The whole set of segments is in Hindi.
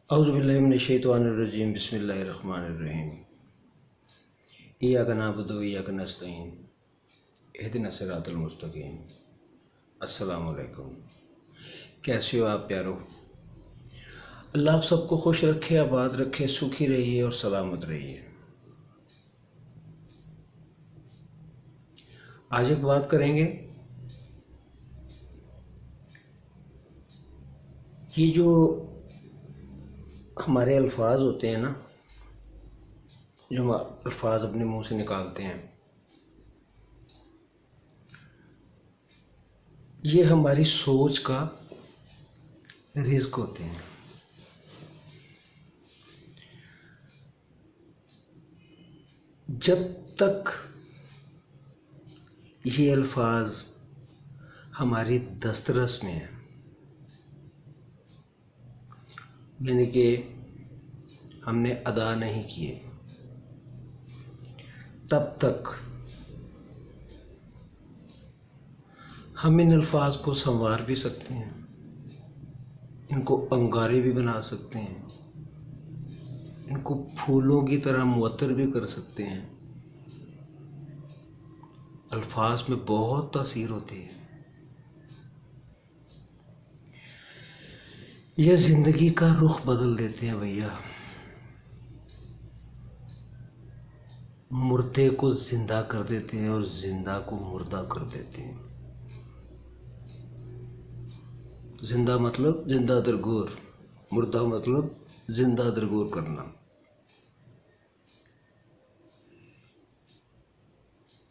औज़ुबिल्लाहि मिनश्शैतानिर्रजीम बिस्मिल्लाहिर्रहमानिर्रहीम। इय्याका नअबुदु व इय्याका नस्तईन इहदिनस सिरातल मुस्तकीम। अस्सलामु अलैकुम। कैसे हो आप प्यारो? अल्लाह आप सबको खुश रखे, आबाद रखे, सुखी रहिए और सलामत रहिए। आज एक बात करेंगे, ये जो हमारे अल्फाज होते हैं ना, जो हम अल्फाज अपने मुंह से निकालते हैं, ये हमारी सोच का रिज़्क होते हैं। जब तक ये अल्फाज हमारी दस्तरस में है, यानी कि हमने अदा नहीं किए, तब तक हम इन अल्फाज को संवार भी सकते हैं, इनको अंगारे भी बना सकते हैं, इनको फूलों की तरह मुअत्तर भी कर सकते हैं। अल्फाज में बहुत तासीर होती है। ये जिंदगी का रुख बदल देते हैं भैया। मुर्दे को जिंदा कर देते हैं और जिंदा को मुर्दा कर देते हैं। जिंदा मतलब जिंदा दरगोर, मुर्दा मतलब जिंदा दरगोर करना।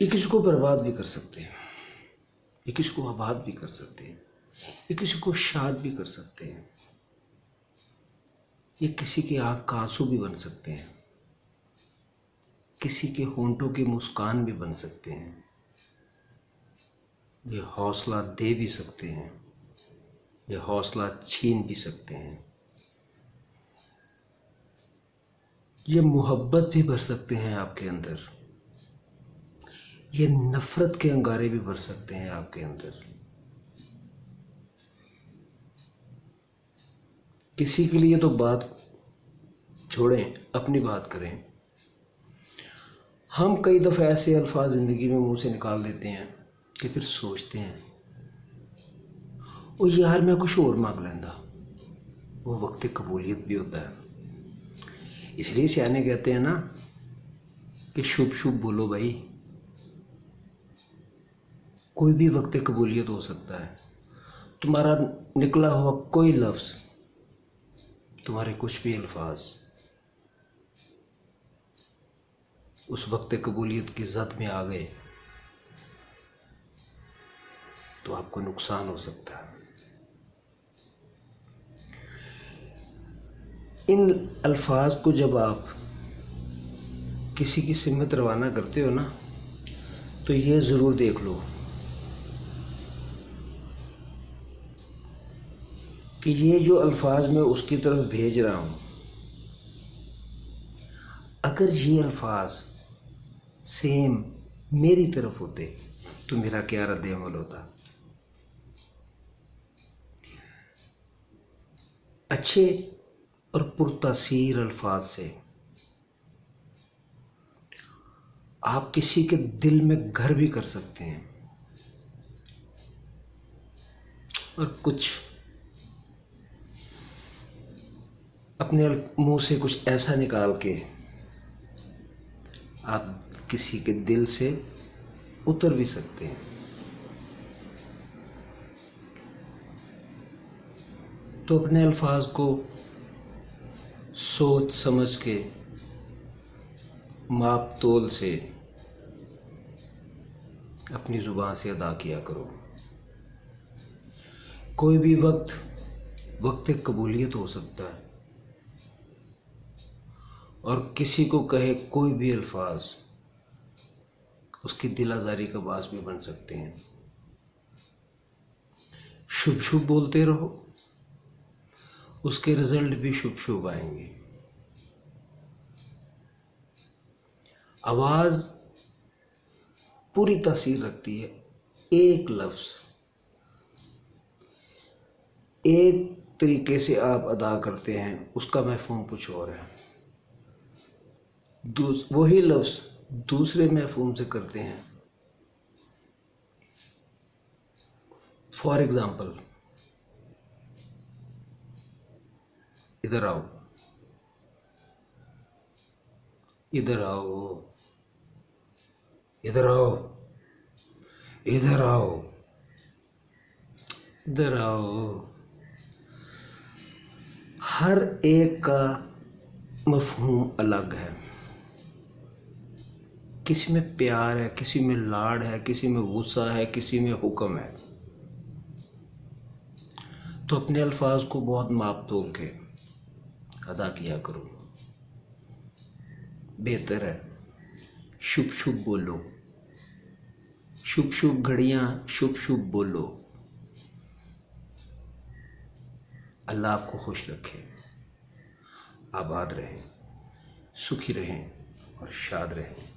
ये किसी को बर्बाद भी कर सकते हैं, ये किसी को आबाद भी कर सकते हैं, ये किसी को शाद भी कर सकते हैं, ये किसी के आँख का आंसू भी बन सकते हैं, किसी के होंठों की मुस्कान भी बन सकते हैं, ये हौसला दे भी सकते हैं, ये हौसला छीन भी सकते हैं, ये मोहब्बत भी भर सकते हैं आपके अंदर, ये नफरत के अंगारे भी भर सकते हैं आपके अंदर। किसी के लिए तो बात छोड़ें, अपनी बात करें। हम कई दफ़ा ऐसे अल्फाज ज़िंदगी में मुंह से निकाल देते हैं कि फिर सोचते हैं, ओ यार मैं कुछ और मांग लेंदा। वो वक्त कबूलियत भी होता है। इसलिए सियाने कहते हैं ना कि शुभ शुभ बोलो भाई। कोई भी वक्त कबूलियत हो सकता है। तुम्हारा निकला हुआ कोई लफ्ज़, तुम्हारे कुछ भी अल्फाज उस वक्त कबूलियत की ज़द में आ गए तो आपको नुकसान हो सकता है। इन अल्फाज को जब आप किसी की सिमत रवाना करते हो ना, तो ये ज़रूर देख लो कि ये जो अल्फाज मैं उसकी तरफ भेज रहा हूँ, अगर ये अल्फाज सेम मेरी तरफ होते तो मेरा क्या रद्द अमल होता। अच्छे और पुरतासीर अल्फाज से आप किसी के दिल में घर भी कर सकते हैं, और कुछ अपने मुंह से कुछ ऐसा निकाल के आप किसी के दिल से उतर भी सकते हैं। तो अपने अल्फाज को सोच समझ के, माप तोल से अपनी ज़ुबान से अदा किया करो। कोई भी वक्त कबूलियत हो सकता है, और किसी को कहे कोई भी अल्फाज उसकी दिल आज़ारी का बास भी बन सकते हैं। शुभ शुभ बोलते रहो, उसके रिजल्ट भी शुभ शुभ आएंगे। आवाज़ पूरी तासीर रखती है। एक लफ्ज़, एक तरीके से आप अदा करते हैं उसका मफ़हूम कुछ और है, वही लफ्ज़ दूसरे मफ़हूम से करते हैं। फॉर एग्ज़ाम्पल, इधर आओ, इधर आओ, इधर आओ, इधर आओ, इधर आओ। हर एक का मफ़हूम अलग है। किसी में प्यार है, किसी में लाड है, किसी में गुस्सा है, किसी में हुक्म है। तो अपने अल्फाज को बहुत माप तोल के अदा किया करो। बेहतर है शुभ शुभ बोलो, शुभ शुभ घड़ियां शुभ शुभ बोलो। अल्लाह आपको खुश रखे, आबाद रहें, सुखी रहें और शाद रहें।